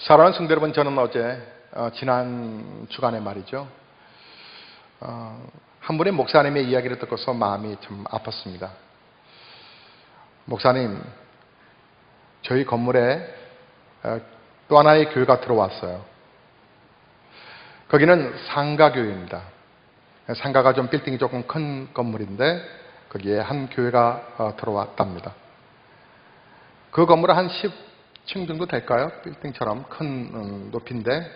사랑하는 성도 여러분, 저는 어제 지난 주간에 말이죠, 한 분의 목사님의 이야기를 듣고서 마음이 좀 아팠습니다. 목사님, 저희 건물에 또 하나의 교회가 들어왔어요. 거기는 상가교회입니다. 상가가 좀 빌딩이 조금 큰 건물인데 거기에 한 교회가 들어왔답니다. 그 건물은 한 10층 정도 될까요? 빌딩처럼 큰 높이인데,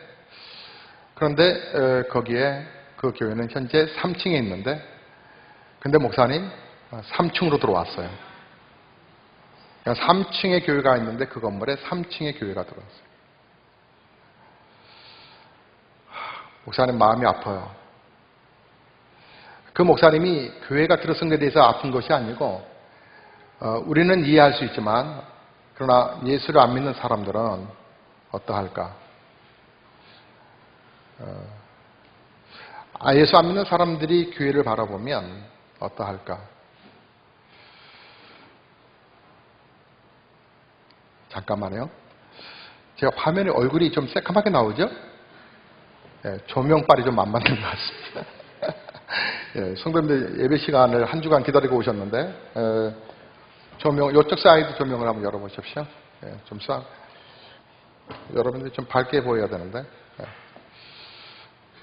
그런데 거기에 그 교회는 현재 3층에 있는데, 근데 목사님 3층으로 들어왔어요. 3층에 교회가 있는데 그 건물에 3층에 교회가 들어왔어요. 목사님 마음이 아파요. 그 목사님이 교회가 들어선 것에 대해서 아픈 것이 아니고, 우리는 이해할 수 있지만 그러나 예수를 안 믿는 사람들은 어떠할까? 예수 안 믿는 사람들이 교회를 바라보면 어떠할까? 잠깐만요. 제가 화면에 얼굴이 좀 새까맣게 나오죠? 네, 조명빨이 좀 안 맞는 것 같습니다. 예, 성도님들 예배 시간을 한 주간 기다리고 오셨는데, 조명, 이쪽 사이드 조명을 한번 열어보십시오. 예, 좀 여러분들이 좀 밝게 보여야 되는데, 예.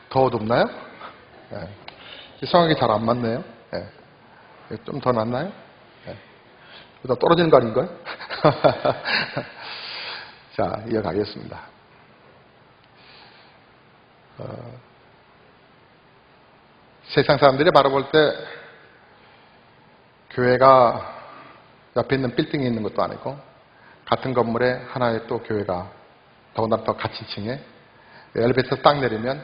더 어둡나요? 예. 이상하게 잘 안 맞네요. 예. 좀 더 낫나요? 예. 더 떨어지는 거 아닌가요? 자, 이어가겠습니다. 세상 사람들이 바라볼 때 교회가 옆에 있는 빌딩에 있는 것도 아니고, 같은 건물에 하나의 또 교회가, 더군다나 더 같은 층에 엘리베이터 딱 내리면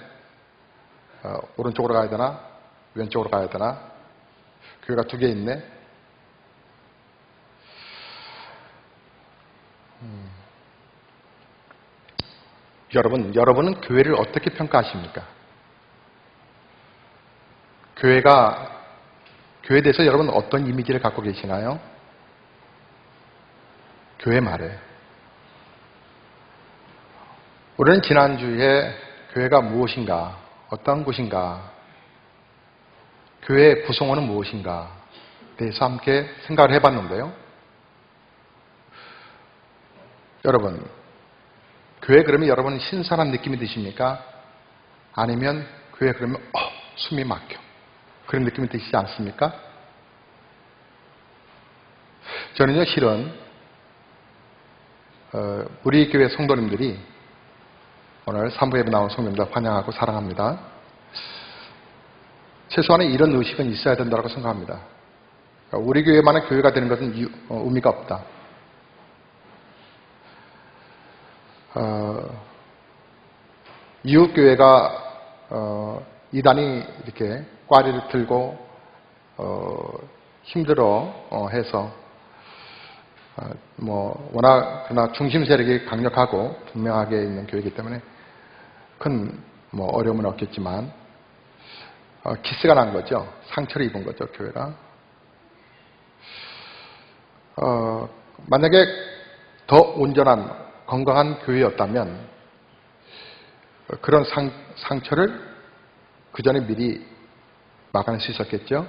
오른쪽으로 가야 되나 왼쪽으로 가야 되나, 교회가 두 개 있네. 여러분은 교회를 어떻게 평가하십니까? 교회에 대해서 여러분은 어떤 이미지를 갖고 계시나요? 교회 말에. 우리는 지난주에 교회가 무엇인가, 어떤 곳인가, 교회의 구성원은 무엇인가 대해서 함께 생각을 해봤는데요. 여러분, 교회 그러면 여러분은 신선한 느낌이 드십니까? 아니면 교회 그러면 숨이 막혀, 그런 느낌이 드시지 않습니까? 저는요, 실은 우리 교회 성도님들이, 오늘 3부 예배 나온 성도님들 환영하고 사랑합니다. 최소한의 이런 의식은 있어야 된다고 생각합니다. 우리 교회만의 교회가 되는 것은 의미가 없다. 이웃교회가 이단이 이렇게 꽈리를 들고 힘들어 해서 워낙 그러나 중심 세력이 강력하고 분명하게 있는 교회이기 때문에 큰 어려움은 없겠지만, 기스가 난 거죠. 상처를 입은 거죠, 교회가. 만약에 더 온전한 건강한 교회였다면 그런 상처를 그 전에 미리 막아낼 수 있었겠죠.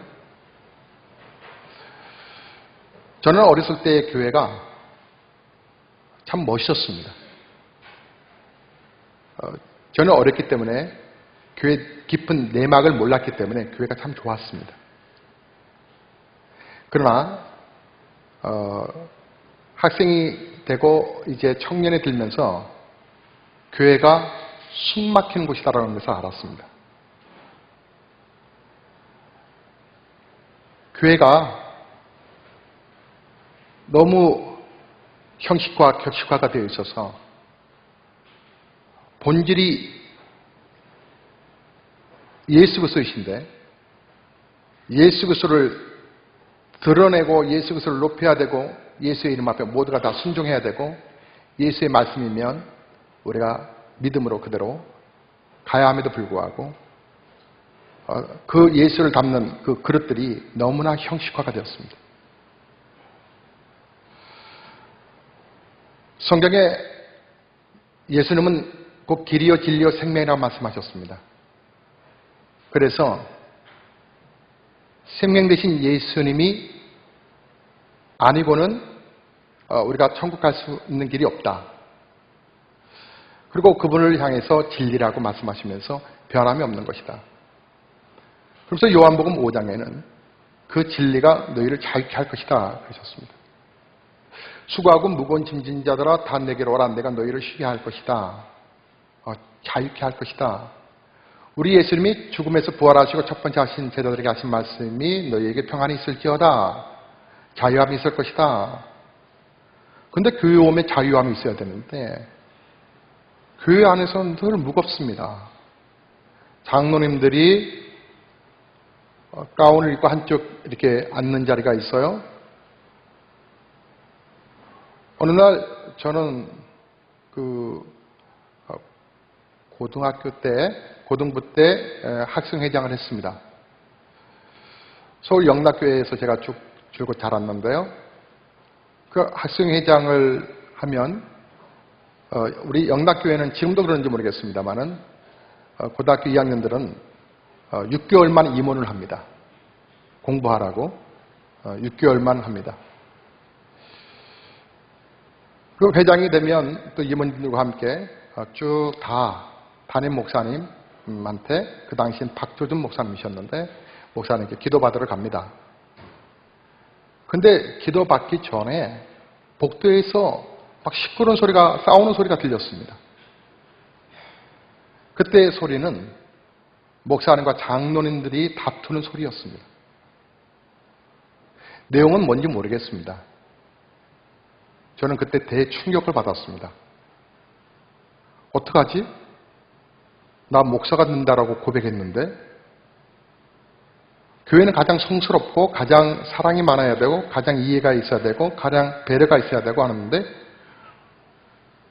저는 어렸을 때의 교회가 참 멋있었습니다. 저는 어렸기 때문에 교회 깊은 내막을 몰랐기 때문에 교회가 참 좋았습니다. 그러나 학생이 되고 이제 청년이 들면서 교회가 숨 막히는 곳이다라는 것을 알았습니다. 교회가 너무 형식화, 격식화가 되어 있어서 본질이 예수 그리스도이신데, 예수 그리스도를 드러내고 예수 그리스도를 높여야 되고, 예수의 이름 앞에 모두가 다 순종해야 되고, 예수의 말씀이면 우리가 믿음으로 그대로 가야 함에도 불구하고 그 예수를 담는 그 그릇들이 너무나 형식화가 되었습니다. 성경에 예수님은 곧 길이요 진리요 생명이라고 말씀하셨습니다. 그래서 생명 되신 예수님이 아니고는 우리가 천국 갈 수 있는 길이 없다. 그리고 그분을 향해서 진리라고 말씀하시면서 변함이 없는 것이다. 그래서 요한복음 5장에는 그 진리가 너희를 자유케 할 것이다 그러셨습니다. 수고하고 무거운 짐진 자들아 다 내게로 오라. 내가 너희를 쉬게 할 것이다. 자유케 할 것이다. 우리 예수님이 죽음에서 부활하시고 첫 번째 하신 제자들에게 하신 말씀이 너희에게 평안이 있을지어다. 자유함이 있을 것이다. 근데 교회 오면 자유함이 있어야 되는데 교회 안에서는 늘 무겁습니다. 장로님들이 가운을 입고 한쪽 이렇게 앉는 자리가 있어요. 어느 날 저는 고등부 때 학생회장을 했습니다. 서울 영락교회에서 제가 쭉 줄곧 자랐는데요. 그 학생회장을 하면 우리 영락교회는 지금도 그런지 모르겠습니다만은 고등학교 2학년들은 6개월만 임원을 합니다. 공부하라고 6개월만 합니다. 그 회장이 되면 또 임원들과 함께 쭉 다 담임 목사님한테, 그 당시엔 박조준 목사님이셨는데 목사님께 기도받으러 갑니다. 근데 기도받기 전에 복도에서 막 시끄러운 소리가, 싸우는 소리가 들렸습니다. 그때의 소리는 목사님과 장로님들이 다투는 소리였습니다. 내용은 뭔지 모르겠습니다. 저는 그때 대충격을 받았습니다. 어떡하지? 나 목사가 된다라고 고백했는데 교회는 가장 성스럽고 가장 사랑이 많아야 되고 가장 이해가 있어야 되고 가장 배려가 있어야 되고 하는데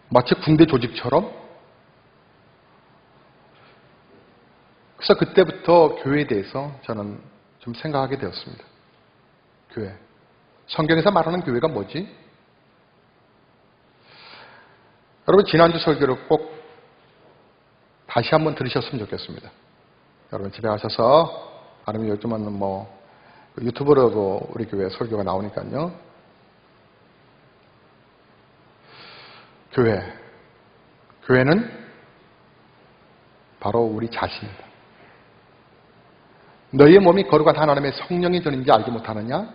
마치 군대 조직처럼. 그래서 그때부터 교회에 대해서 저는 좀 생각하게 되었습니다. 교회. 성경에서 말하는 교회가 뭐지? 여러분 지난주 설교를 꼭 다시 한번 들으셨으면 좋겠습니다. 여러분 집에 가셔서, 아니면 요즘은 뭐 유튜브로도 우리 교회 설교가 나오니까요. 교회는 바로 우리 자신입니다. 너희의 몸이 거룩한 하나님의 성령이 되는지 알지 못하느냐?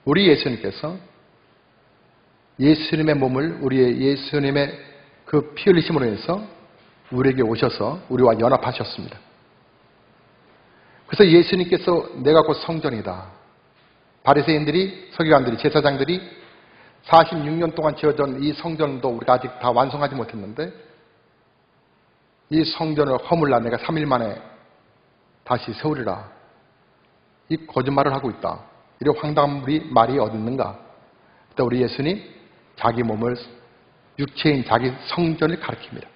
우리 예수님께서 예수님의 몸을, 우리의 예수님의 그 피 흘리심으로 해서 우리에게 오셔서 우리와 연합하셨습니다. 그래서 예수님께서 내가 곧 성전이다. 바리새인들이, 서기관들이, 제사장들이 46년 동안 지어진 이 성전도 우리가 아직 다 완성하지 못했는데 이 성전을 허물라 내가 3일 만에 다시 세우리라. 이 거짓말을 하고 있다. 이런 황당한 말이 어디 있는가? 그때 우리 예수님 자기 몸을, 육체인 자기 성전을 가리킵니다.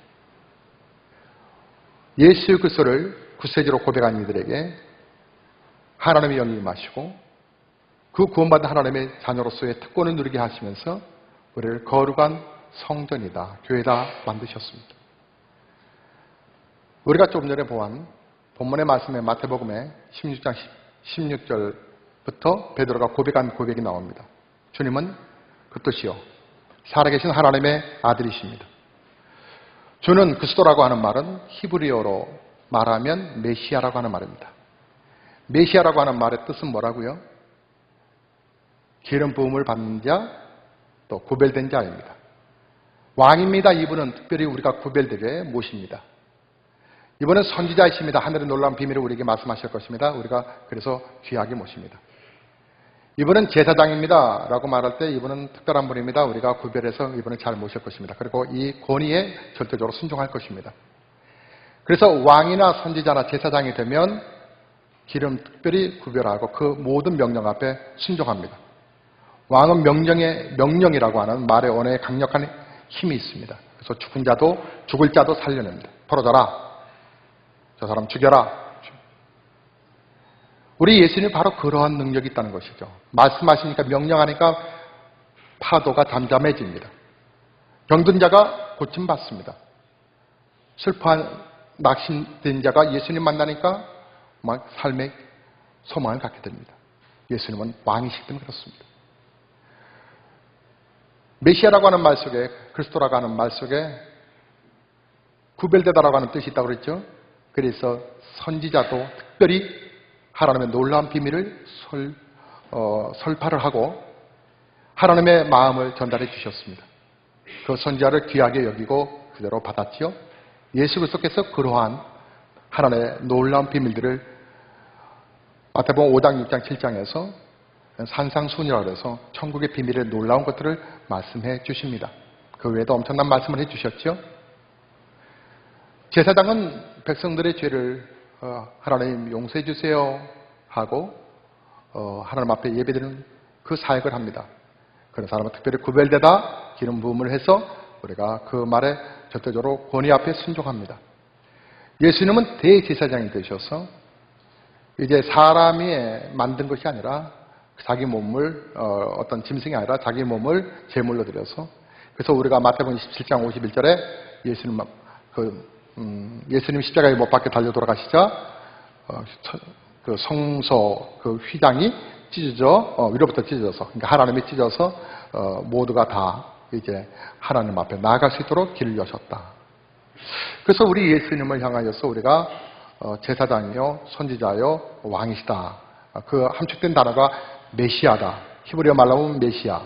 예수 그리스도를 구세주로 고백한 이들에게 하나님의 영이 임하시고 그 구원받은 하나님의 자녀로서의 특권을 누리게 하시면서 우리를 거룩한 성전이다, 교회다 만드셨습니다. 우리가 조금 전에 보한 본문의 말씀에 마태복음의 16장 16절부터 베드로가 고백한 고백이 나옵니다. 주님은 그 뜻이요 살아계신 하나님의 아들이십니다. 주는 그리스도라고 하는 말은 히브리어로 말하면 메시아라고 하는 말입니다. 메시아라고 하는 말의 뜻은 뭐라고요? 기름 부음을 받는 자, 또 구별된 자입니다. 왕입니다. 이분은 특별히 우리가 구별되게 모십니다. 이분은 선지자이십니다. 하늘의 놀라운 비밀을 우리에게 말씀하실 것입니다. 우리가 그래서 귀하게 모십니다. 이분은 제사장입니다 라고 말할 때 이분은 특별한 분입니다. 우리가 구별해서 이분을 잘 모실 것입니다. 그리고 이 권위에 절대적으로 순종할 것입니다. 그래서 왕이나 선지자나 제사장이 되면 기름 특별히 구별하고 그 모든 명령 앞에 순종합니다. 왕은 명령이라고 하는 말의 언어에 강력한 힘이 있습니다. 그래서 죽은 자도, 죽을 자도 살려냅니다. 풀어져라. 저 사람 죽여라. 우리 예수님이 바로 그러한 능력이 있다는 것이죠. 말씀하시니까, 명령하니까 파도가 잠잠해집니다. 병든 자가 고침받습니다. 슬퍼한 낙심된 자가 예수님 만나니까 막 삶의 소망을 갖게 됩니다. 예수님은 왕이시기 때문에 그렇습니다. 메시아라고 하는 말 속에, 그리스도라고 하는 말 속에 구별되다라고 하는 뜻이 있다고 그랬죠. 그래서 선지자도 특별히 하나님의 놀라운 비밀을 설파를 하고 하나님의 마음을 전달해 주셨습니다. 그 선지자를 귀하게 여기고 그대로 받았지요. 예수 그리스도께서 그러한 하나님의 놀라운 비밀들을 마태복음 5장, 6장, 7장에서 산상순이라고 해서 천국의 비밀의 놀라운 것들을 말씀해 주십니다. 그 외에도 엄청난 말씀을 해 주셨죠. 제사장은 백성들의 죄를 하나님 용서해 주세요 하고 하나님 앞에 예배드리는 그 사역을 합니다. 그런 사람은 특별히 구별되다 기름 부음을 해서 우리가 그 말에 절대적으로 권위 앞에 순종합니다. 예수님은 대제사장이 되셔서 이제 사람이 만든 것이 아니라 자기 몸을 어떤 짐승이 아니라 자기 몸을 제물로 드려서 그래서 우리가 마태복음 27장 51절에 예수님 십자가에 못 박혀 달려 돌아가시자 그 성소 그 휘장이 찢어져 위로부터 찢어져서 그러니까 하나님이 찢어서 모두가 다 이제 하나님 앞에 나아갈 수 있도록 길을 여셨다. 그래서 우리 예수님을 향하여서 우리가 제사장이요 선지자요 왕이시다. 그 함축된 단어가 메시아다. 히브리어 말로 하면 메시아,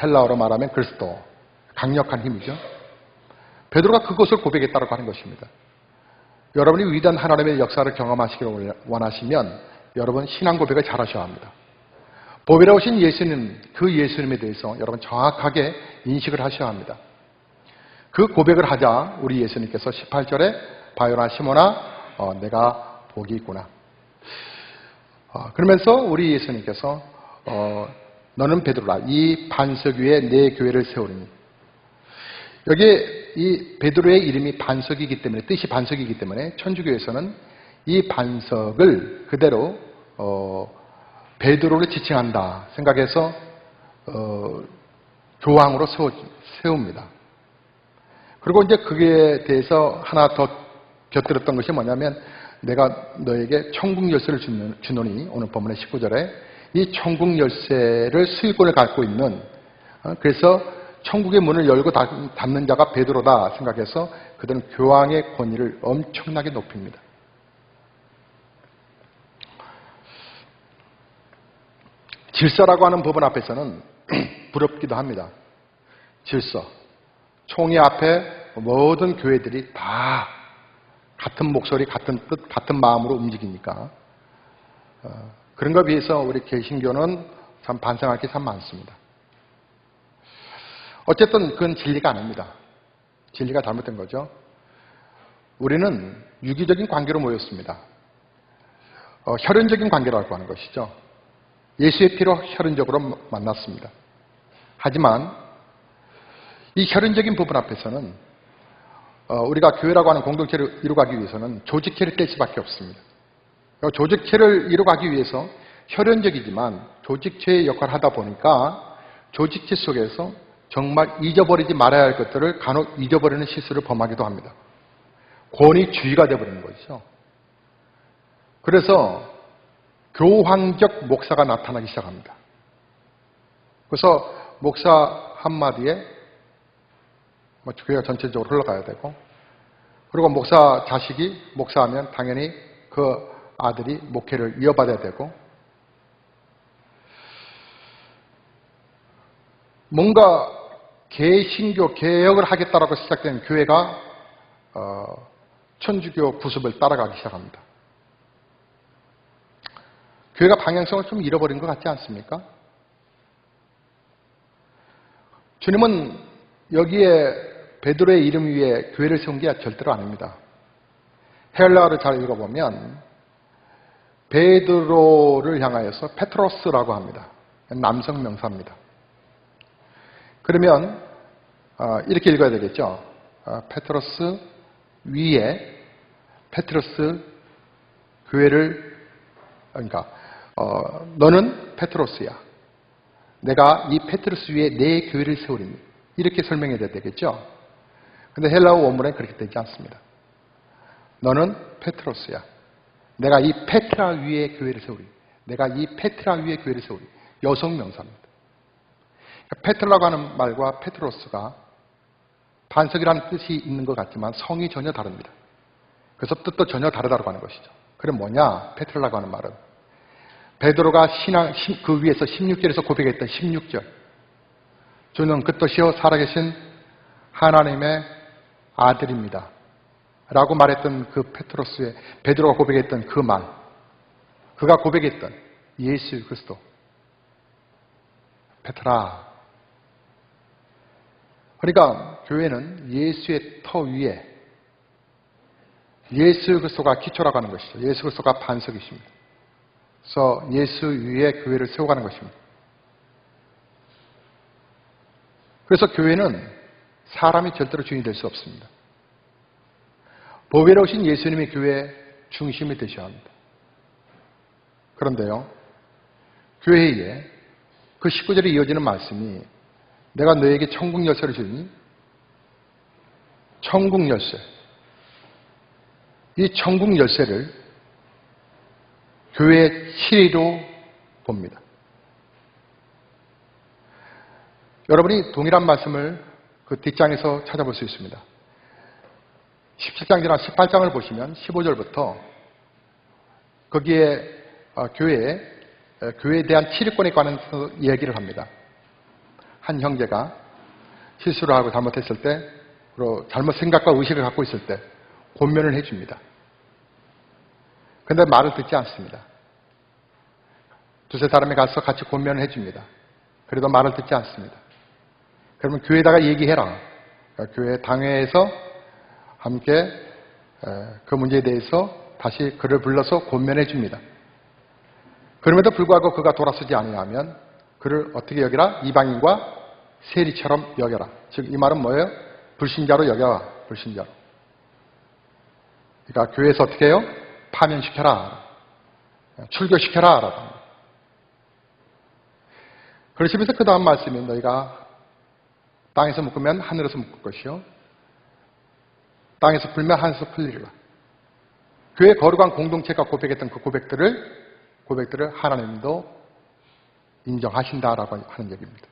헬라어로 말하면 그리스도. 강력한 힘이죠. 베드로가 그것을 고백했다고 하는 것입니다. 여러분이 위대한 하나님의 역사를 경험하시기를 원하시면 여러분 신앙 고백을 잘 하셔야 합니다. 보배라 오신 예수님, 그 예수님에 대해서 여러분 정확하게 인식을 하셔야 합니다. 그 고백을 하자 우리 예수님께서 18절에 바요나 시몬아 내가 복이 있구나. 그러면서 우리 예수님께서 너는 베드로라 이 반석 위에 내 교회를 세우리니 여기에 이 베드로의 이름이 반석이기 때문에 뜻이 반석이기 때문에 천주교에서는 이 반석을 그대로 베드로를 지칭한다 생각해서 교황으로 세웁니다. 그리고 이제 그에 대해서 하나 더 곁들였던 것이 뭐냐면 내가 너에게 천국 열쇠를 주노니 오늘 본문의 19절에 이 천국 열쇠를 수익권을 갖고 있는 그래서 천국의 문을 열고 닫는 자가 베드로다 생각해서 그들은 교황의 권위를 엄청나게 높입니다. 질서라고 하는 법원 앞에서는 부럽기도 합니다. 질서. 총회 앞에 모든 교회들이 다 같은 목소리, 같은 뜻, 같은 마음으로 움직이니까 그런 것에 비해서 우리 개신교는 참 반성할 게 참 많습니다. 어쨌든 그건 진리가 아닙니다. 진리가 잘못된 거죠. 우리는 유기적인 관계로 모였습니다. 혈연적인 관계라고 하는 것이죠. 예수의 피로 혈연적으로 만났습니다. 하지만 이 혈연적인 부분 앞에서는 우리가 교회라고 하는 공동체를 이루가기 위해서는 조직체를 뗄 수밖에 없습니다. 조직체를 이루가기 위해서 혈연적이지만 조직체의 역할을 하다 보니까 조직체 속에서 정말 잊어버리지 말아야 할 것들을 간혹 잊어버리는 실수를 범하기도 합니다. 권위주의가 되어버리는 것이죠. 그래서 교황적 목사가 나타나기 시작합니다. 그래서 목사 한마디에 교회가 전체적으로 흘러가야 되고 그리고 목사 자식이 목사하면 당연히 그 아들이 목회를 이어받아야 되고 뭔가 개신교 개혁을 하겠다라고 시작된 교회가 천주교 구습을 따라가기 시작합니다. 교회가 방향성을 좀 잃어버린 것 같지 않습니까? 주님은 여기에 베드로의 이름 위에 교회를 세운 게 절대로 아닙니다. 헬라어를 잘 읽어보면 베드로를 향하여서 페트로스라고 합니다. 남성 명사입니다. 그러면 이렇게 읽어야 되겠죠. 페트로스 위에 페트로스 교회를 그러니까 너는 페트로스야. 내가 이 페트로스 위에 내 교회를 세우리니 이렇게 설명해야 되겠죠? 근데 헬라어 원문에 그렇게 되지 않습니다. 너는 페트로스야. 내가 이 페트라 위에 교회를 세우리. 내가 이 페트라 위에 교회를 세우리. 여성 명사입니다. 페트라라고 하는 말과 페트로스가 반석이라는 뜻이 있는 것 같지만 성이 전혀 다릅니다. 그래서 뜻도 전혀 다르다고 하는 것이죠. 그럼 뭐냐? 페트라라고 하는 말은 베드로가 그 위에서 16절에서 고백했던 16절. 주는 그것이요 살아계신 하나님의 아들입니다. 라고 말했던 그 페트로스의 베드로가 고백했던 그 말. 그가 고백했던 예수 그리스도. 페트라. 그러니까 교회는 예수의 터 위에 예수 그리스도가 기초라고 하는 것이죠. 예수 그리스도가 반석이십니다. 그래서 예수 위에 교회를 세워가는 것입니다. 그래서 교회는 사람이 절대로 주인이 될 수 없습니다. 보배로 오신 예수님이 교회의 중심이 되셔야 합니다. 그런데요, 교회에 그 19절에 이어지는 말씀이 내가 너에게 천국 열쇠를 주니 천국 열쇠. 이 천국 열쇠를 교회의 실의로 봅니다. 여러분이 동일한 말씀을 그 뒷장에서 찾아볼 수 있습니다. 17장 지나 18장을 보시면 15절부터 거기에 교회에 대한 치료권에 관한 이야기를 합니다. 한 형제가 실수를 하고 잘못했을 때, 그리고 잘못 생각과 의식을 갖고 있을 때 권면을 해줍니다. 그런데 말을 듣지 않습니다. 두세 사람이 가서 같이 권면을 해줍니다. 그래도 말을 듣지 않습니다. 그러면 교회에다가 얘기해라. 그러니까 교회 당회에서 함께 그 문제에 대해서 다시 그를 불러서 권면해 줍니다. 그럼에도 불구하고 그가 돌아서지 아니하면 그를 어떻게 여기라? 이방인과 세리처럼 여겨라. 즉 이 말은 뭐예요? 불신자로 여겨라. 불신자로. 그러니까 교회에서 어떻게 해요? 파면시켜라. 출교시켜라. 라고 합니다. 그러시면서 그 다음 말씀이 너희가 땅에서 묶으면 하늘에서 묶을 것이요 땅에서 풀면 하늘에서 풀리리라. 교회 거룩한 공동체가 고백했던 그 고백들을 하나님도 인정하신다라고 하는 얘기입니다.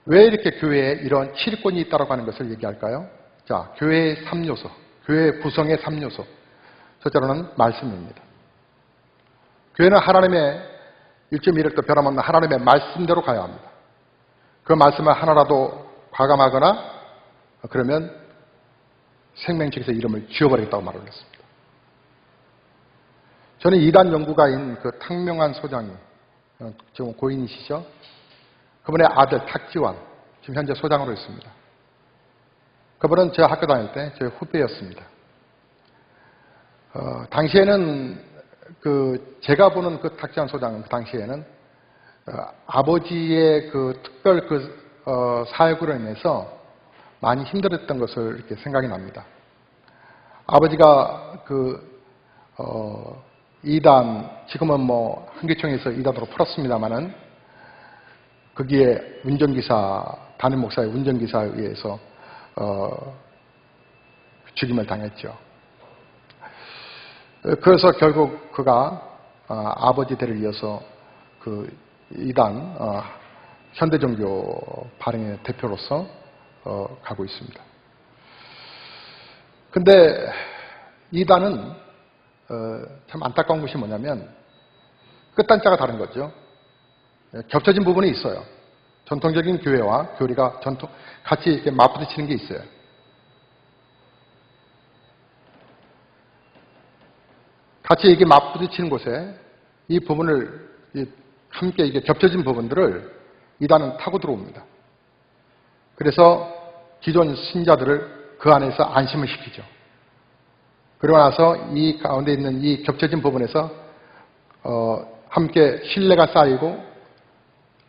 왜 이렇게 교회에 이런 치리권이 있다고 하는 것을 얘기할까요? 자, 교회의 3요소, 교회 구성의 3요소. 첫째로는 말씀입니다. 교회는 하나님의 1.1획도 변함없는 하나님의 말씀대로 가야 합니다. 그 말씀을 하나라도 과감하거나 그러면 생명책에서 이름을 지워버리겠다고 말을 했습니다. 저는 이단 연구가인 그 탁명환 소장이 지금 고인이시죠? 그분의 아들 탁지환 지금 현재 소장으로 있습니다. 그분은 제 학교 다닐 때 제 후배였습니다. 당시에는 제가 보는 그 탁지환 소장은 그 당시에는 아버지의 그 특별 사역으로 인해서 많이 힘들었던 것을 이렇게 생각이 납니다. 아버지가 이단, 지금은 뭐 한교총에서 이단으로 풀었습니다만은 거기에 담임 목사의 운전기사에 의해서 죽임을 당했죠. 그래서 결국 그가 아버지 대를 이어서 그 이단 현대종교 발행의 대표로서 가고 있습니다. 근데 이단은 참 안타까운 것이 뭐냐면 끝단자가 다른 거죠. 겹쳐진 부분이 있어요. 전통적인 교회와 교리가 같이 이렇게 맞부딪히는 게 있어요. 같이 이게 맞부딪히는 곳에 이 부분을 함께 이게 겹쳐진 부분들을 이단은 타고 들어옵니다. 그래서 기존 신자들을 그 안에서 안심을 시키죠. 그러고 나서 이 가운데 있는 이 겹쳐진 부분에서 함께 신뢰가 쌓이고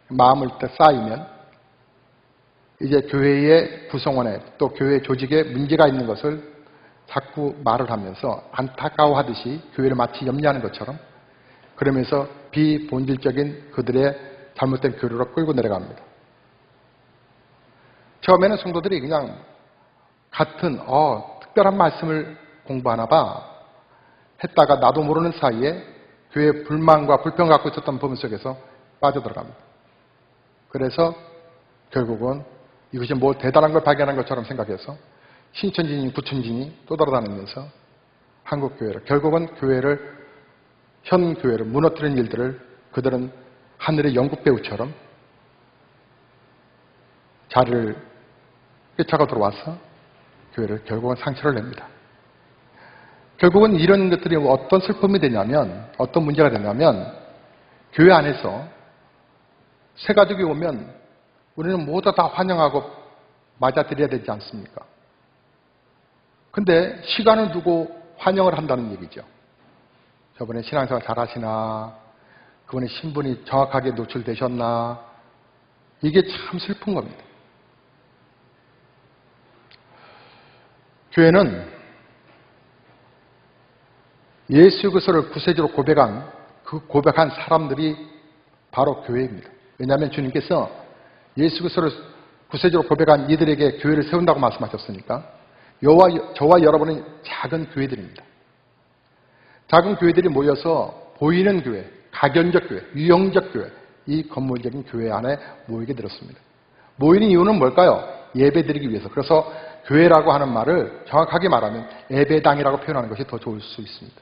마음을 쌓이면 이제 교회의 구성원에 또 교회 조직에 문제가 있는 것을 자꾸 말을 하면서 안타까워하듯이 교회를 마치 염려하는 것처럼 그러면서 비본질적인 그들의 잘못된 교류로 끌고 내려갑니다. 처음에는 성도들이 그냥 같은 특별한 말씀을 공부하나 봐 했다가 나도 모르는 사이에 교회의 불만과 불평을 갖고 있었던 부분 속에서 빠져들어갑니다. 그래서 결국은 이것이 뭐 대단한 걸 발견한 것처럼 생각해서 신천지니 구천지니 떠돌아다니면서 한국교회를, 결국은 현 교회를 무너뜨리는 일들을 그들은 하늘의 영국배우처럼 자리를 꿰차고 들어와서 교회를 결국은 상처를 냅니다. 결국은 이런 것들이 어떤 슬픔이 되냐면, 어떤 문제가 되냐면, 교회 안에서 새 가족이 오면 우리는 모두 다 환영하고 맞아들여야 되지 않습니까? 근데 시간을 두고 환영을 한다는 얘기죠. 저번에 신앙생활 잘 하시나, 그분의 신분이 정확하게 노출되셨나, 이게 참 슬픈 겁니다. 교회는 예수 그리스도를 구세주로 고백한 사람들이 바로 교회입니다. 왜냐하면 주님께서 예수 그리스도를 구세주로 고백한 이들에게 교회를 세운다고 말씀하셨으니까 저와 여러분은 작은 교회들입니다. 작은 교회들이 모여서 보이는 교회, 각연적 교회, 유형적 교회, 이 건물적인 교회 안에 모이게 되었습니다. 모이는 이유는 뭘까요? 예배드리기 위해서. 그래서 교회라고 하는 말을 정확하게 말하면 예배당이라고 표현하는 것이 더 좋을 수 있습니다.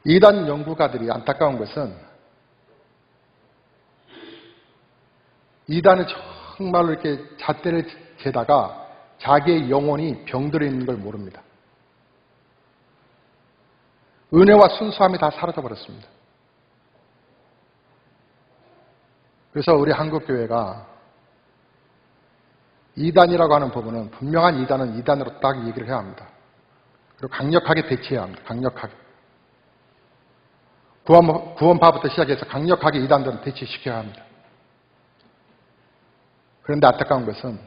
이단 연구가들이 안타까운 것은 이단은 정말로 이렇게 잣대를 재다가 자기의 영혼이 병들어 있는 걸 모릅니다. 은혜와 순수함이 다 사라져 버렸습니다. 그래서 우리 한국교회가 이단이라고 하는 부분은 분명한 이단은 이단으로 딱 얘기를 해야 합니다. 그리고 강력하게 대치해야 합니다. 강력하게. 구원파부터 시작해서 강력하게 이단들은 대치시켜야 합니다. 그런데 안타까운 것은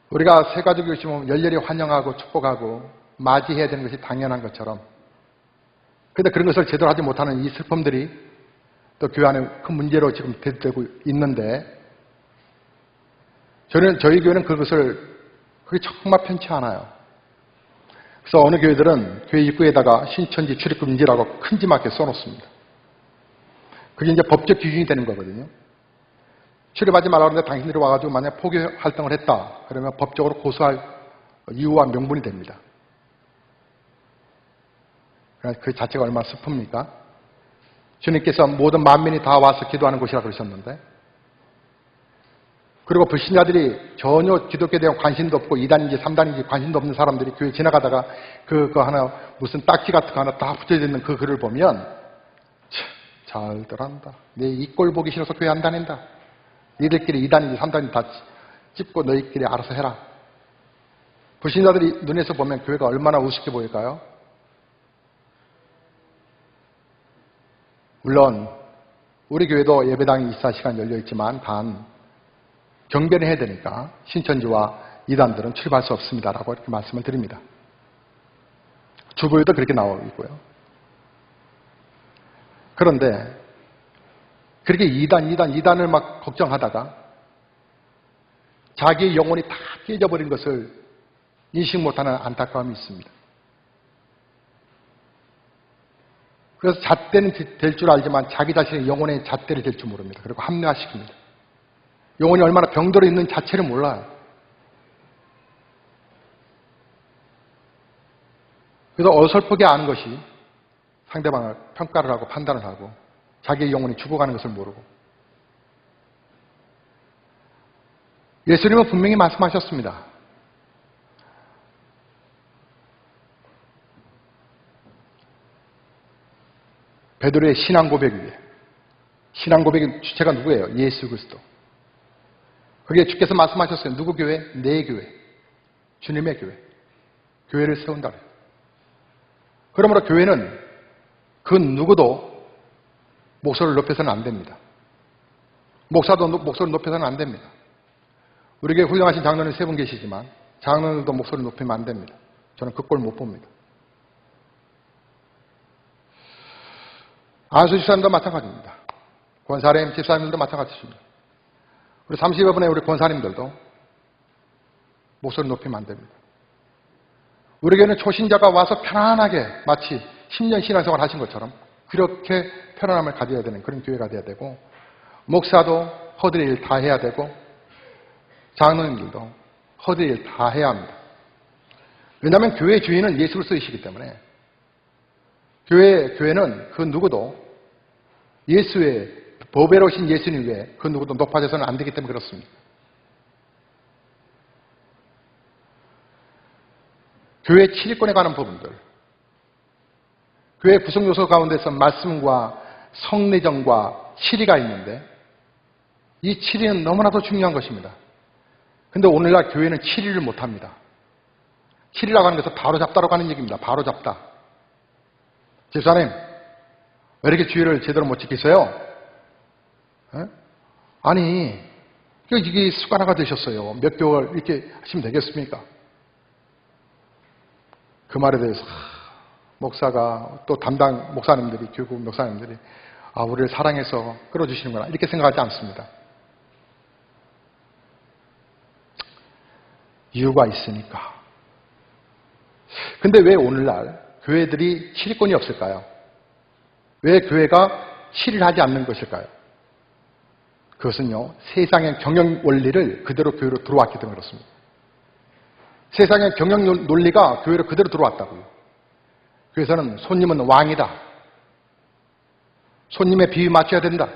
우리가 새 가족이 오시면 열렬히 환영하고 축복하고 맞이해야 되는 것이 당연한 것처럼, 그런데 그런 것을 제대로 하지 못하는 이 슬픔들이 또 교회 안에 큰 문제로 지금 되고 있는데, 저희 교회는 그게 정말 편치 않아요. 그래서 어느 교회들은 교회 입구에다가 신천지 출입금지라고 큰지막하게 써놓습니다. 그게 이제 법적 기준이 되는 거거든요. 출입하지 말라고 하는데 당신들이 와가지고 만약 포교 활동을 했다 그러면 법적으로 고소할 이유와 명분이 됩니다. 그 자체가 얼마나 슬픕니까? 주님께서 모든 만민이 다 와서 기도하는 곳이라 그러셨는데, 그리고 불신자들이 전혀 기독교에 대한 관심도 없고 2단인지 3단인지 관심도 없는 사람들이 교회 지나가다가 그거 하나 무슨 딱지 같은 거 하나 딱 붙여져 있는 그 글을 보면 잘들 한다. 내 이 꼴 보기 싫어서 교회 안 다닌다. 니들끼리 2단인지 3단인지 다 찝고 너희끼리 알아서 해라. 불신자들이 눈에서 보면 교회가 얼마나 우습게 보일까요? 물론 우리 교회도 예배당이 24시간 열려있지만 단 경배를 해야 되니까 신천지와 이단들은 출입할 수 없습니다라고 이렇게 말씀을 드립니다. 주보에도 그렇게 나오고 있고요. 그런데 그렇게 이단을 막 걱정하다가 자기의 영혼이 다 깨져버린 것을 인식 못하는 안타까움이 있습니다. 그래서 잣대는 될 줄 알지만 자기 자신의 영혼의 잣대를 될 줄 모릅니다. 그리고 합리화시킵니다. 영혼이 얼마나 병들어 있는 자체를 몰라요. 그래서 어설프게 아는 것이 상대방을 평가를 하고 판단을 하고 자기의 영혼이 죽어가는 것을 모르고, 예수님은 분명히 말씀하셨습니다. 베드로의 신앙 고백 위에, 신앙 고백의 주체가 누구예요? 예수 그리스도. 거기에 주께서 말씀하셨어요. 누구 교회? 내 교회. 주님의 교회. 교회를 세운다. 그러므로 교회는 그 누구도 목소리를 높여서는 안 됩니다. 목사도 목소리를 높여서는 안 됩니다. 우리 교회 훌륭하신 장로님 3분 계시지만 장로님도 목소리를 높이면 안 됩니다. 저는 그 꼴 못 봅니다. 안수 집사님도 마찬가지입니다. 권사님, 집사님들도 마찬가지입니다. 우리 30여 분의 우리 권사님들도 목소리 높이면 안 됩니다. 우리 교회는 초신자가 와서 편안하게 마치 10년 신앙생활 하신 것처럼 그렇게 편안함을 가져야 되는 그런 교회가 돼야 되고, 목사도 허드렛 일 다 해야 되고, 장로님들도 허드렛 일 다 해야 합니다. 왜냐하면 교회 주인은 예수 그리스도이시기 때문에 교회는 그 누구도 예수의 보배로우신 예수님 외에 그 누구도 높아져서는 안 되기 때문에 그렇습니다. 교회 7일권에 관한 부분들, 교회 구성 요소 가운데서 말씀과 성례정과 치리가 있는데 이 치리는 너무나도 중요한 것입니다. 근데 오늘날 교회는 치리를 못합니다. 치리라고 하는 것은 바로 잡다라고 하는 얘기입니다. 바로 잡다. 집사님, 왜 이렇게 주의를 제대로 못 지키세요? 에? 아니, 이게 습관화가 되셨어요. 몇 개월 이렇게 하시면 되겠습니까? 그 말에 대해서 목사가 또 담당 목사님들이, 교구 목사님들이 우리를 사랑해서 끌어주시는구나 이렇게 생각하지 않습니다. 이유가 있으니까. 근데 왜 오늘날 교회들이 7일권이 없을까요? 왜 교회가 7일 하지 않는 것일까요? 그것은요, 세상의 경영 원리를 그대로 교회로 들어왔기 때문에 그렇습니다. 세상의 경영 논리가 교회로 그대로 들어왔다고요. 그래서는 손님은 왕이다. 손님의 비위 맞춰야 된다.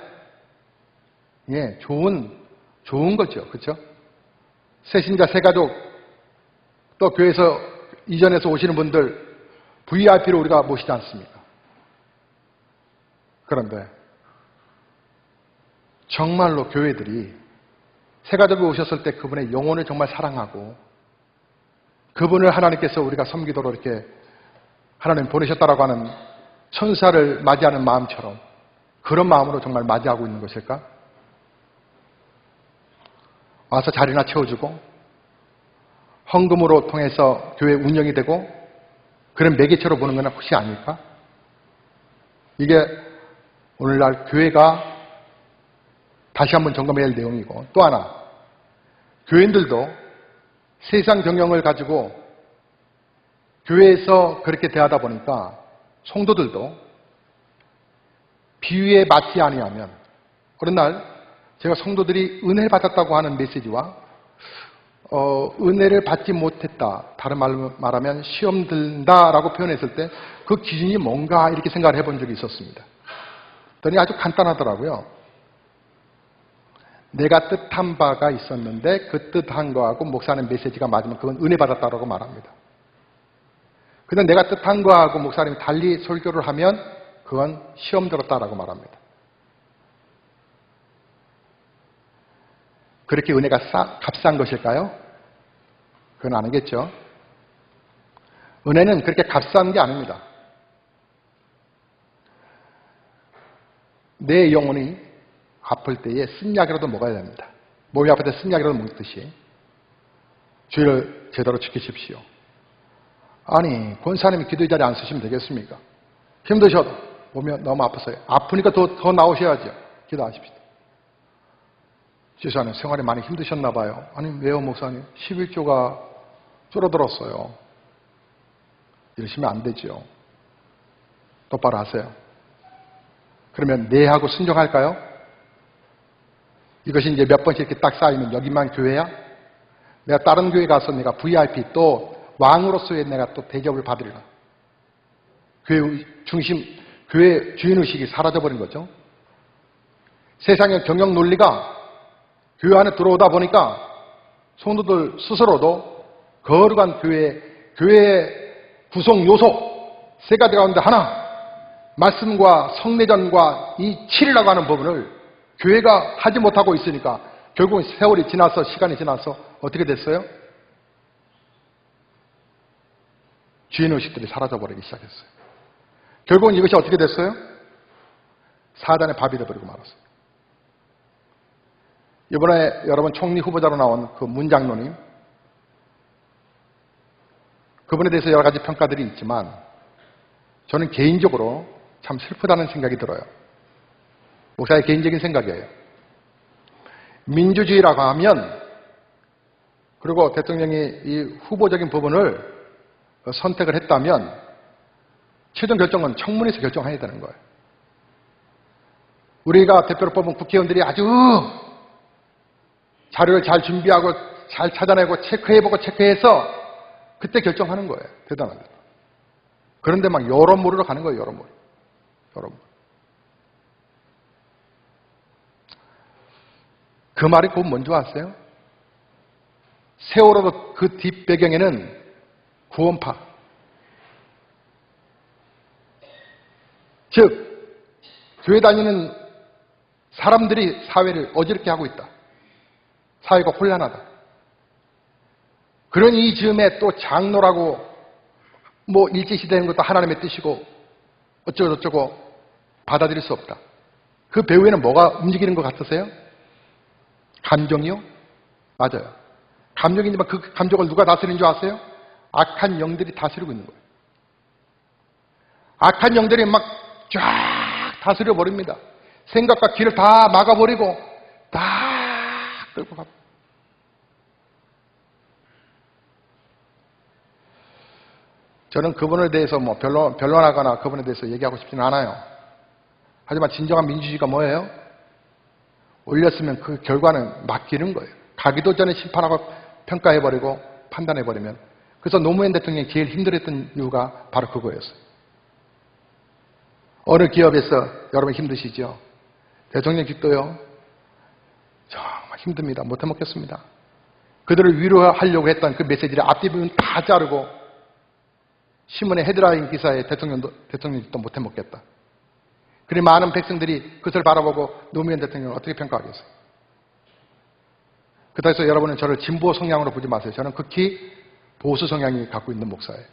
예, 좋은 거죠. 그렇죠? 새신자, 새가족, 또 교회에서 이전에서 오시는 분들 VIP로 우리가 모시지 않습니까? 그런데 정말로 교회들이 새가족이 오셨을 때 그분의 영혼을 정말 사랑하고 그분을 하나님께서 우리가 섬기도록 이렇게 하나님 보내셨다라고 하는 천사를 맞이하는 마음처럼 그런 마음으로 정말 맞이하고 있는 것일까? 와서 자리나 채워주고 헌금으로 통해서 교회 운영이 되고 그런 매개체로 보는 건 혹시 아닐까? 이게 오늘날 교회가 다시 한번 점검해야 할 내용이고, 또 하나 교인들도 세상 경영을 가지고 교회에서 그렇게 대하다 보니까 성도들도 비유에 맞지 아니하면, 어느 날 제가 성도들이 은혜를 받았다고 하는 메시지와 은혜를 받지 못했다, 다른 말로 말하면 시험 든다라고 표현했을 때 그 기준이 뭔가 이렇게 생각을 해본 적이 있었습니다. 그랬더니 아주 간단하더라고요. 내가 뜻한 바가 있었는데 그 뜻한 거하고 목사님 메시지가 맞으면 그건 은혜 받았다라고 말합니다. 근데 내가 뜻한 거하고 목사님이 달리 설교를 하면 그건 시험 들었다라고 말합니다. 그렇게 은혜가 값싼 것일까요? 그건 아니겠죠. 은혜는 그렇게 값싼 게 아닙니다. 내 영혼이 아플 때에 쓴약이라도 먹어야 됩니다. 몸이 아플 때 쓴약이라도 먹듯이 주의를 제대로 지키십시오. 아니, 권사님이 기도의 자리에 안 서시면 되겠습니까? 힘드셔도 몸이 너무 아프세요. 아프니까 더 나오셔야죠. 기도하십시오. 지사님 생활이 많이 힘드셨나 봐요. 아니, 왜요 목사님? 11조가 줄어들었어요. 이러시면 안 되죠. 똑바로 하세요. 그러면 네 하고 순종할까요? 이것이 이제 몇 번씩 이렇게 딱 쌓이면 여기만 교회야? 내가 다른 교회 가서 내가 VIP 또 왕으로서의 내가 또 대접을 받으리라. 교회 중심, 교회 주인의식이 사라져버린 거죠. 세상의 경영 논리가 교회 안에 들어오다 보니까 성도들 스스로도 거룩한 교회의 구성 요소 세 가지 가운데 하나, 말씀과 성례전과 이 7이라고 하는 부분을 교회가 하지 못하고 있으니까 결국 세월이 지나서, 시간이 지나서 어떻게 됐어요? 주인의식들이 사라져버리기 시작했어요. 결국은 이것이 어떻게 됐어요? 사단의 밥이 되어버리고 말았어요. 이번에 여러분 총리 후보자로 나온 그 문 장로님, 그분에 대해서 여러 가지 평가들이 있지만 저는 개인적으로 참 슬프다는 생각이 들어요. 목사의 개인적인 생각이에요. 민주주의라고 하면, 그리고 대통령이 이 후보적인 부분을 선택을 했다면 최종 결정은 청문회에서 결정해야 되는 거예요. 우리가 대표로 뽑은 국회의원들이 아주 자료를 잘 준비하고 잘 찾아내고 체크해보고 체크해서 그때 결정하는 거예요. 대단하다. 그런데 막 여론몰이로 가는 거예요. 여론몰이. 그 말이 곧 뭔지 아세요? 세월호도 그 뒷배경에는 구원파, 즉 교회 다니는 사람들이 사회를 어지럽게 하고 있다. 사회가 혼란하다. 그런 이 즈음에 또 장로라고 뭐 일제시대인 것도 하나님의 뜻이고 어쩌고저쩌고 받아들일 수 없다. 그 배후에는 뭐가 움직이는 것 같으세요? 감정이요? 맞아요. 감정이지만 그 감정을 누가 다스리는 줄 아세요? 악한 영들이 다스리고 있는 거예요. 악한 영들이 막 쫙 다스려 버립니다. 생각과 길을 다 막아버리고 다 끌고 갑니다. 저는 그분에 대해서 뭐 변론하거나 그분에 대해서 얘기하고 싶지는 않아요. 하지만 진정한 민주주의가 뭐예요? 올렸으면 그 결과는 맡기는 거예요. 가기도 전에 심판하고 평가해버리고 판단해버리면. 그래서 노무현 대통령이 제일 힘들었던 이유가 바로 그거였어요. 어느 기업에서 여러분 힘드시죠? 대통령직도요. 정말 힘듭니다. 못해 먹겠습니다. 그들을 위로하려고 했던 그 메시지를 앞뒤부분 다 자르고 신문의 헤드라인 기사에 대통령직도 못해 먹겠다. 그리 많은 백성들이 그것을 바라보고 노무현 대통령을 어떻게 평가하겠어요? 그래서 여러분은 저를 진보 성향으로 보지 마세요. 저는 극히 보수 성향이 갖고 있는 목사예요.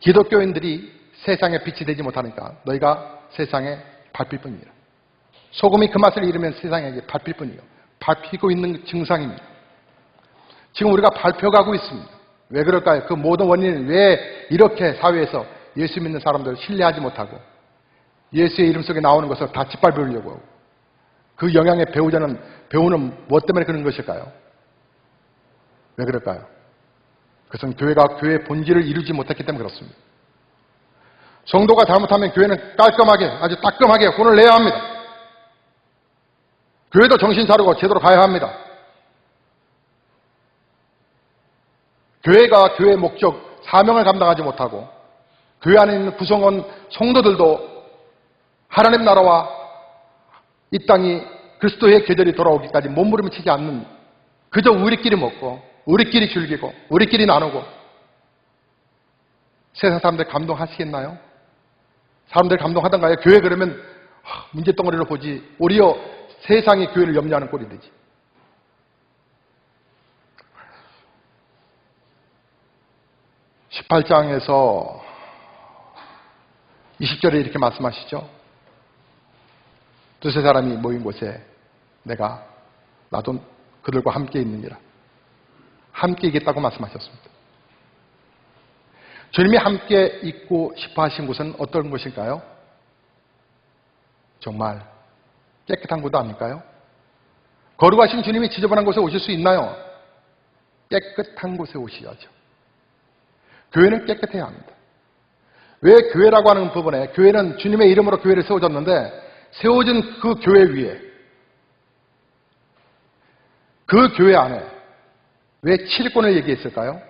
기독교인들이 세상에 빛이 되지 못하니까 너희가 세상에 밟힐 뿐이에요. 소금이 그 맛을 잃으면 세상에게 밟힐 뿐이에요. 밟히고 있는 증상입니다. 지금 우리가 밟혀가고 있습니다. 왜 그럴까요? 그 모든 원인은 왜 이렇게 사회에서 예수 믿는 사람들을 신뢰하지 못하고 예수의 이름 속에 나오는 것을 다 짓밟으려고 하고 그 영향의 배우는 무엇 때문에 그런 것일까요? 왜 그럴까요? 그것은 교회가 교회의 본질을 이루지 못했기 때문에 그렇습니다. 성도가 잘못하면 교회는 깔끔하게 아주 따끔하게 혼을 내야 합니다. 교회도 정신 차리고 제대로 가야 합니다. 교회가 교회의 목적, 사명을 감당하지 못하고 교회 안에 있는 구성원 성도들도 하나님 나라와 이 땅이 그리스도의 계절이 돌아오기까지 몸부림치지 않는 그저 우리끼리 먹고 우리끼리 즐기고 우리끼리 나누고 세상 사람들 감동하시겠나요? 사람들 감동하던가요? 교회 그러면 문제덩어리로 보지 오히려 세상이 교회를 염려하는 꼴이 되지. (18장에서) 20절에 이렇게 말씀하시죠. 두세 사람이 모인 곳에 나도 그들과 함께 있느니라. 함께 있겠다고 말씀하셨습니다. 주님이 함께 있고 싶어 하신 곳은 어떤 곳일까요? 정말 깨끗한 곳 아닐까요? 거룩하신 주님이 지저분한 곳에 오실 수 있나요? 깨끗한 곳에 오셔야죠. 교회는 깨끗해야 합니다. 왜 교회라고 하는 부분에 교회는 주님의 이름으로 교회를 세워졌는데 세워진 그 교회 위에 그 교회 안에 왜 7권을 얘기했을까요?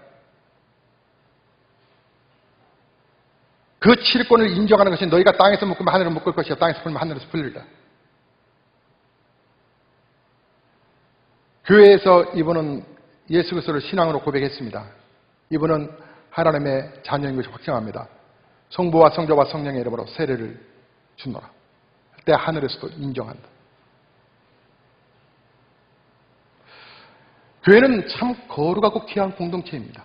그 7권을 인정하는 것이 너희가 땅에서 묶으면 하늘을 묶을 것이야. 땅에서 풀면 하늘에서 풀리리라. 교회에서 이분은 예수 그리스도를 신앙으로 고백했습니다. 이분은 하나님의 자녀인 것을 확정합니다. 성부와 성자와 성령의 이름으로 세례를 주노라. 그때 하늘에서도 인정한다. 교회는 참 거룩하고 귀한 공동체입니다.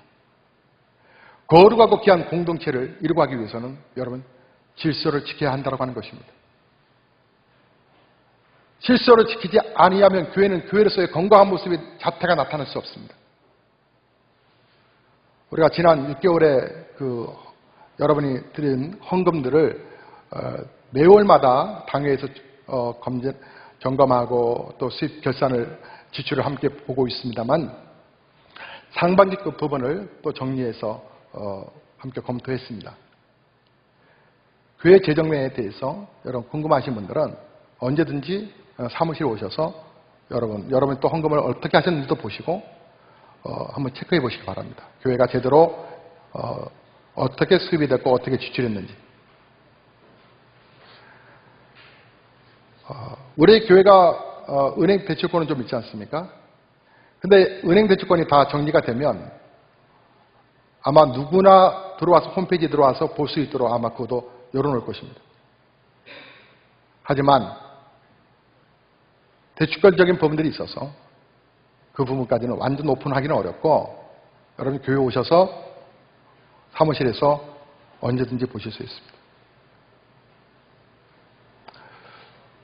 거룩하고 귀한 공동체를 이루기 위해서는 여러분 질서를 지켜야 한다고 하는 것입니다. 질서를 지키지 아니하면 교회는 교회로서의 건강한 모습의 자태가 나타날 수 없습니다. 우리가 지난 6개월에 그 여러분이 드린 헌금들을 매월마다 당회에서 점검하고 또 수입 결산을 지출을 함께 보고 있습니다만 상반기급 부분을 또 정리해서 함께 검토했습니다. 교회 재정에 대해서 여러분 궁금하신 분들은 언제든지 사무실에 오셔서 여러분이 또 헌금을 어떻게 하셨는지도 보시고 한번 체크해 보시기 바랍니다. 교회가 제대로 어떻게 수입이 됐고 어떻게 지출했는지. 우리 교회가 은행 대출권은 좀 있지 않습니까? 근데 은행 대출권이 다 정리가 되면 아마 누구나 들어와서 홈페이지에 들어와서 볼 수 있도록 아마 그것도 열어놓을 것입니다. 하지만 대출권적인 부분들이 있어서 그 부분까지는 완전 오픈하기는 어렵고 여러분 교회 오셔서 사무실에서 언제든지 보실 수 있습니다.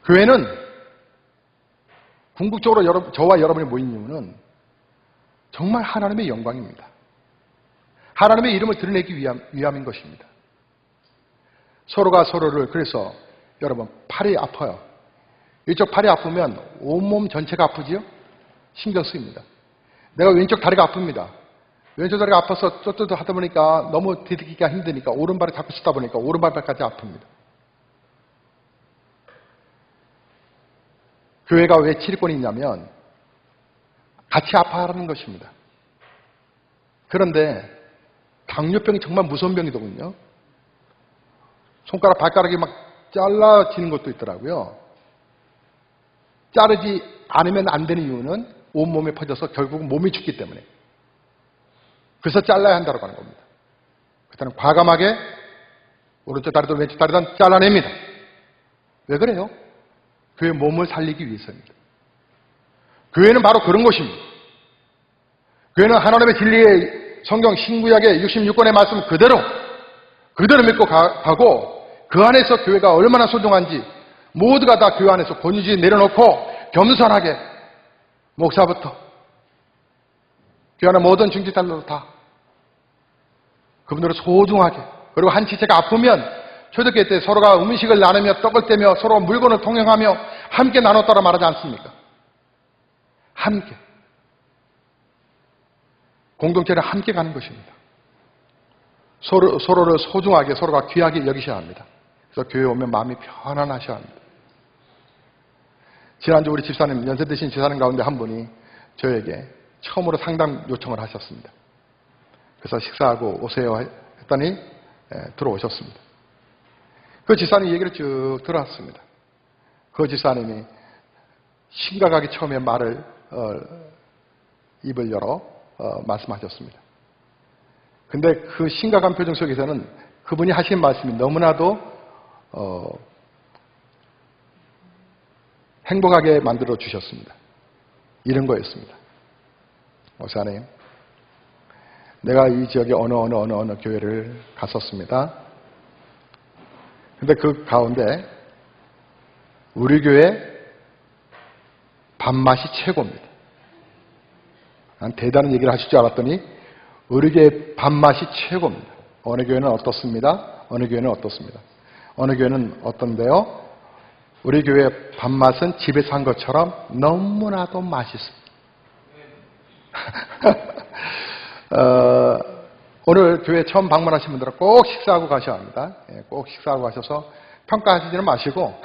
교회는 궁극적으로 저와 여러분이 모인 이유는 정말 하나님의 영광입니다. 하나님의 이름을 드러내기 위함인 것입니다. 서로가 서로를 그래서 여러분 팔이 아파요. 이쪽 팔이 아프면 온몸 전체가 아프지요? 신경 쓰입니다. 내가 왼쪽 다리가 아픕니다. 왼쪽 다리가 아파서 쫓쫓 하다 보니까 너무 디디기가 힘드니까 오른발을 자꾸 쓰다 보니까 오른발까지 아픕니다. 교회가 왜 치료권이 있냐면 같이 아파하라는 것입니다. 그런데 당뇨병이 정말 무서운 병이더군요. 손가락, 발가락이 막 잘라지는 것도 있더라고요. 자르지 않으면 안 되는 이유는 온몸에 퍼져서 결국은 몸이 죽기 때문에. 그래서 잘라야 한다고 하는 겁니다. 그때는 과감하게 오른쪽 다리도 왼쪽 다리도 잘라냅니다. 왜 그래요? 교회 몸을 살리기 위해서입니다. 교회는 바로 그런 것입니다. 교회는 하나님의 진리의 성경 신구약의 66권의 말씀 그대로 믿고 가고 그 안에서 교회가 얼마나 소중한지 모두가 다 교회 안에서 권위주의 내려놓고 겸손하게 목사부터 교회 안에 모든 중직자들도 다 그분들을 소중하게 그리고 한 지체가 아프면 초대교회 때 서로가 음식을 나누며 떡을 떼며 서로 물건을 통용하며 함께 나눴다라 말하지 않습니까? 함께 공동체를 함께 가는 것입니다. 서로를 소중하게 서로가 귀하게 여기셔야 합니다. 그래서 교회에 오면 마음이 편안하셔야 합니다. 지난주 우리 집사님, 연세 드신 집사님 가운데 한 분이 저에게 처음으로 상담 요청을 하셨습니다. 그래서 식사하고 오세요 했더니 들어오셨습니다. 그 집사님 얘기를 쭉 들어왔습니다. 그 집사님이 심각하게 처음에 입을 열어 말씀하셨습니다. 근데 그 심각한 표정 속에서는 그분이 하신 말씀이 너무나도 행복하게 만들어 주셨습니다. 이런 거였습니다. 목사님, 내가 이 지역의 어느 교회를 갔었습니다. 근데 그 가운데 우리 교회 밥맛이 최고입니다. 난 대단한 얘기를 하실 줄 알았더니 우리 교회 밥맛이 최고입니다. 어느 교회는 어떻습니다? 어느 교회는 어떻습니다. 어느 교회는 어떤데요? 우리 교회 밥맛은 집에서 한 것처럼 너무나도 맛있습니다. 오늘 교회 처음 방문하신 분들은 꼭 식사하고 가셔야 합니다. 꼭 식사하고 가셔서 평가하시지는 마시고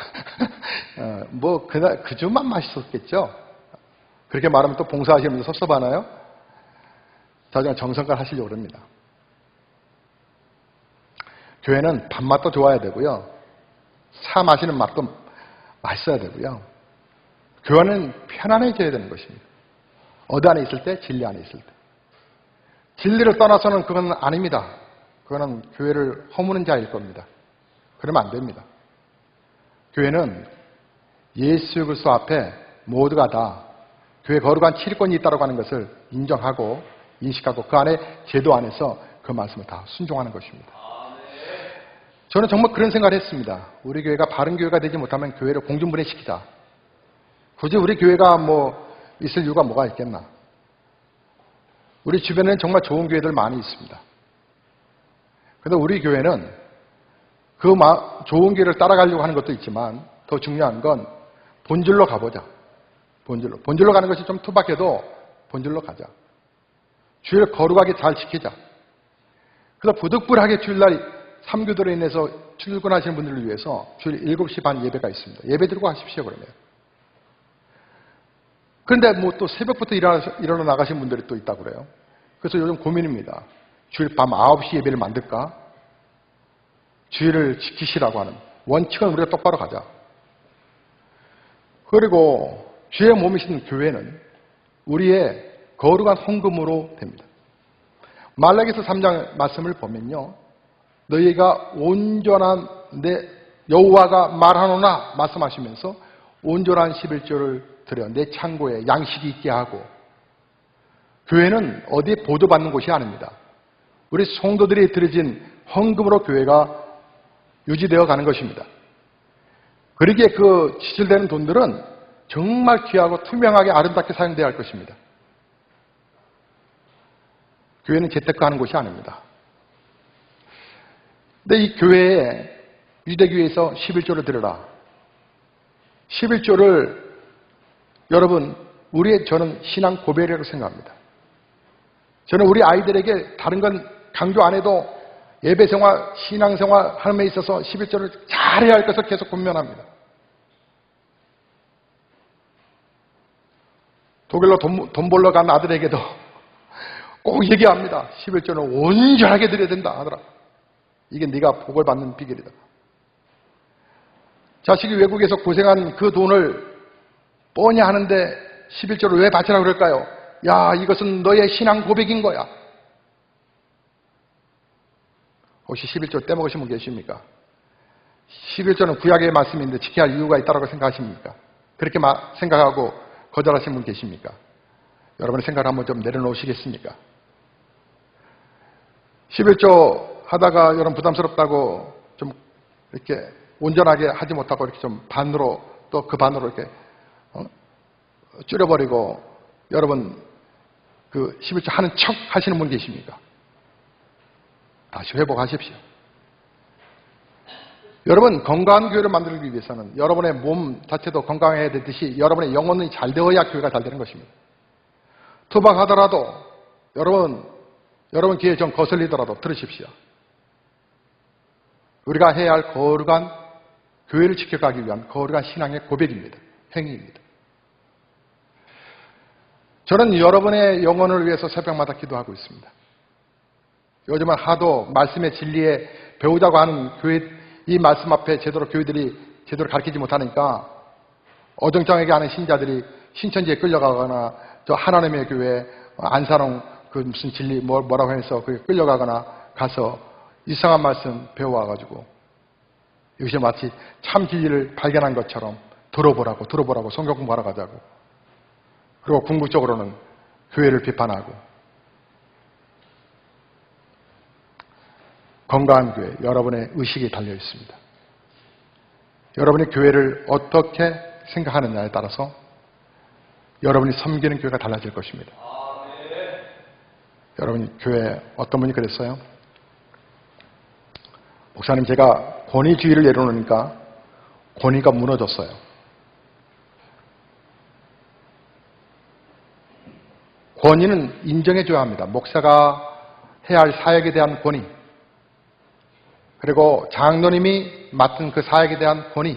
그 줌만 맛있었겠죠. 그렇게 말하면 또 봉사하시는 분들 섭섭하나요? 자기가 정성껏 하시려고 합니다. 교회는 밥맛도 좋아야 되고요. 차 마시는 맛도 맛있어야 되고요. 교회는 편안해져야 되는 것입니다. 어디 안에 있을 때? 진리 안에 있을 때. 진리를 떠나서는 그건 아닙니다. 그거는 교회를 허무는 자일 겁니다. 그러면 안 됩니다. 교회는 예수 그리스도 앞에 모두가 다 교회 거룩한 치리권이 있다고 하는 것을 인정하고 인식하고 그 안에 제도 안에서 그 말씀을 다 순종하는 것입니다. 저는 정말 그런 생각을 했습니다. 우리 교회가 바른 교회가 되지 못하면 교회를 공중분해시키자. 굳이 우리 교회가 있을 이유가 뭐가 있겠나. 우리 주변에는 정말 좋은 교회들 많이 있습니다. 그런데 우리 교회는 그 좋은 길을 따라가려고 하는 것도 있지만 더 중요한 건 본질로 가보자. 본질로 가는 것이 좀 투박해도 본질로 가자. 주일 거룩하게 잘 지키자. 그래서 부득불하게 주일날 3교도로 인해서 출근하시는 분들을 위해서 주일 7시 반 예배가 있습니다. 예배 드리고 가십시오, 그러면. 그런데 뭐 또 새벽부터 일어나 나가신 분들이 또 있다고 그래요. 그래서 요즘 고민입니다. 주일 밤 9시 예배를 만들까? 주일을 지키시라고 하는 원칙은 우리가 똑바로 가자. 그리고 주의 몸이신 교회는 우리의 거룩한 헌금으로 됩니다. 말라기서 3장 말씀을 보면요. 너희가 온전한 내 여호와가 말하노나 말씀하시면서 온전한 11조를 드려 내 창고에 양식이 있게 하고, 교회는 어디에 보조받는 곳이 아닙니다. 우리 성도들이 드려진 헌금으로 교회가 유지되어 가는 것입니다. 그러기에 그 지출되는 돈들은 정말 귀하고 투명하게 아름답게 사용되어야 할 것입니다. 교회는 재테크하는 곳이 아닙니다. 근데 이 교회에, 유대교회에서 11조를 드려라. 11조를 여러분, 저는 신앙 고백이라고 생각합니다. 저는 우리 아이들에게 다른 건 강조 안 해도 예배생활, 신앙생활 하는 데 있어서 11조를 잘해야 할 것을 계속 권면합니다. 독일로 돈 벌러 간 아들에게도 꼭 얘기합니다. 11조는 온전하게 드려야 된다 하더라. 이게 네가 복을 받는 비결이다. 자식이 외국에서 고생한 그 돈을 뻔히 하는데 11조를 왜 바치라고 그럴까요? 야, 이것은 너의 신앙 고백인 거야. 혹시 11조 떼먹으신 분 계십니까? 11조는 구약의 말씀인데 지켜야 할 이유가 있다고 생각하십니까? 그렇게 생각하고 거절하신 분 계십니까? 여러분의 생각을 한번 좀 내려놓으시겠습니까? 11조 하다가 여러분 부담스럽다고 좀 이렇게 온전하게 하지 못하고 이렇게 좀 반으로, 또 그 반으로 이렇게 줄여버리고 여러분 그 11조 하는 척 하시는 분 계십니까? 다시 회복하십시오. 여러분, 건강한 교회를 만들기 위해서는 여러분의 몸 자체도 건강해야 되듯이 여러분의 영혼이 잘 되어야 교회가 잘 되는 것입니다. 투박하더라도 여러분 귀에 좀 거슬리더라도 들으십시오. 우리가 해야 할 거룩한 교회를 지켜가기 위한 거룩한 신앙의 고백입니다. 행위입니다. 저는 여러분의 영혼을 위해서 새벽마다 기도하고 있습니다. 요즘은 하도 말씀의 진리에 배우자고 하는 교회, 이 말씀 앞에 교회들이 제대로 가르치지 못하니까 어정쩡하게 하는 신자들이 신천지에 끌려가거나 저 하나님의 교회 안사롱 그 무슨 진리 뭐라고 해서 그게 끌려가거나 가서 이상한 말씀 배워와가지고 이것이 마치 참 진리를 발견한 것처럼 들어보라고 성경 공부하러 가자고, 그리고 궁극적으로는 교회를 비판하고. 건강한 교회, 여러분의 의식이 달려 있습니다. 여러분이 교회를 어떻게 생각하느냐에 따라서 여러분이 섬기는 교회가 달라질 것입니다. 여러분이 교회, 어떤 분이 그랬어요? 목사님, 제가 권위주의를 내려놓으니까 권위가 무너졌어요. 권위는 인정해줘야 합니다. 목사가 해야 할 사역에 대한 권위, 그리고 장로님이 맡은 그 사역에 대한 권위,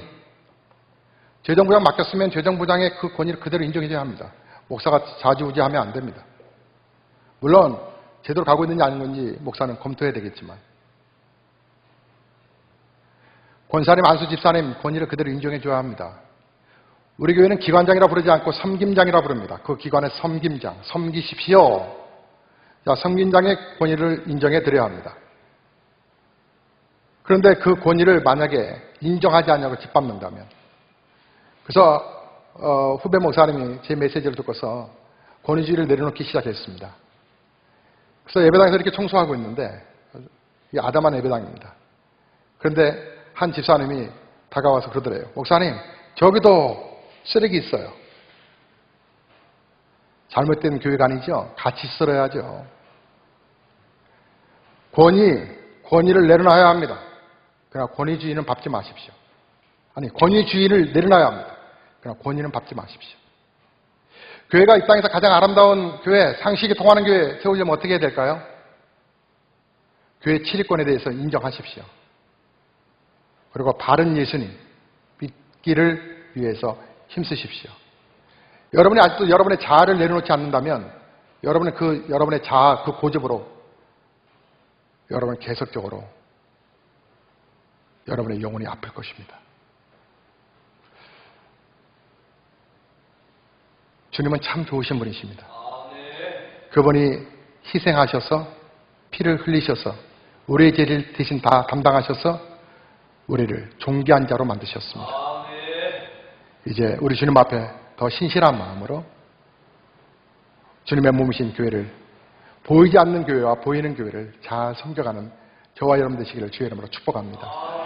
재정부장 맡겼으면 재정부장의 그 권위를 그대로 인정해줘야 합니다. 목사가 좌지우지하면 안 됩니다. 물론 제대로 가고 있는지 아닌지 목사는 검토해야 되겠지만, 권사님, 안수 집사님 권위를 그대로 인정해줘야 합니다. 우리 교회는 기관장이라 부르지 않고 섬김장이라 부릅니다. 그 기관의 섬김장, 섬기십시오. 자, 섬김장의 권위를 인정해드려야 합니다. 그런데 그 권위를 만약에 인정하지 않냐고 짓밟는다면, 그래서 후배 목사님이 제 메시지를 듣고서 권위주의를 내려놓기 시작했습니다. 그래서 예배당에서 이렇게 청소하고 있는데, 이게 아담한 예배당입니다. 그런데 한 집사님이 다가와서 그러더래요. 목사님, 저기도 쓰레기 있어요. 잘못된 교회가 아니죠. 같이 쓸어야죠. 권위를 내려놔야 합니다. 그러나 권위주의는 밟지 마십시오. 아니, 권위주의를 내려놔야 합니다. 그러나 권위는 밟지 마십시오. 교회가 이 땅에서 가장 아름다운 교회, 상식이 통하는 교회 세우려면 어떻게 해야 될까요? 교회 치리권에 대해서 인정하십시오. 그리고 바른 예수님 믿기를 위해서 힘쓰십시오. 여러분이 아직도 여러분의 자아를 내려놓지 않는다면 여러분의 자아, 그 고집으로 여러분은 계속적으로 여러분의 영혼이 아플 것입니다. 주님은 참 좋으신 분이십니다. 그분이 희생하셔서 피를 흘리셔서 우리의 죄를 대신 다 담당하셔서 우리를 존귀한 자로 만드셨습니다. 이제 우리 주님 앞에 더 신실한 마음으로 주님의 몸이신 교회를, 보이지 않는 교회와 보이는 교회를 잘 섬겨가는 저와 여러분 되시기를 주의 이름으로 축복합니다.